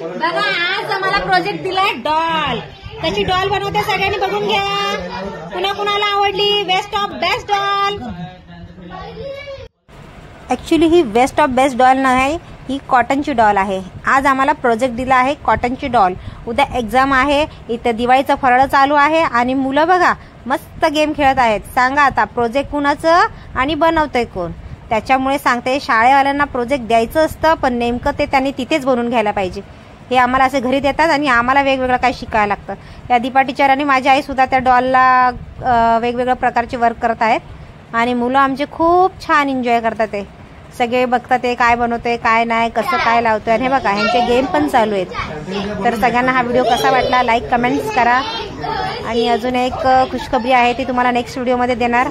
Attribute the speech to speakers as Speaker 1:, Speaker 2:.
Speaker 1: बघा आज आम्हाला प्रोजेक्ट दिलाय डॉल. त्याची डॉल बनवते, सगळ्यांनी बघून घ्या. कुणा कुणाला आवडली best of best doll. Actually he best of best doll नाही, ही कॉटनची डॉल आहे. आज आम्हाला प्रोजेक्ट दिला आहे कॉटनची डॉल. उद्या एक्झाम आहे, इथं दिवाळीचं फराळ चालू आहे आणि मुलं बघा मस्त गेम खेळत आहेत. सांगा आता प्रोजेक्ट कुणाचं आणि बनवतंय कोण? त्याच्यामुळे सांगते शाळेवाल्यांना प्रोजेक्ट द्यायचं असतं, पण नेमकं ते त्यांनी तिथेच बनवून घ्यायला पाहिजे. हे आम्हाला असे घरी देतात आणि आम्हाला वेगवेगळं काही शिकायला लागतं. या दीपा टीचर आणि माझी आई सुद्धा त्या डॉलला वेगवेगळ्या प्रकारचे वर्क करत आहेत आणि मुलं आमचे खूप छान एन्जॉय करतात. ते सगळे बघतात ते काय बनवतोय काय नाही, कसं काय लावतोय. आणि हे बघा ह्यांचे गेम पण चालू आहेत. तर सगळ्यांना हा व्हिडिओ कसा वाटला लाईक कमेंट्स करा. आणि अजून एक खुशखबरी आहे ती तुम्हाला नेक्स्ट व्हिडिओमध्ये देणार.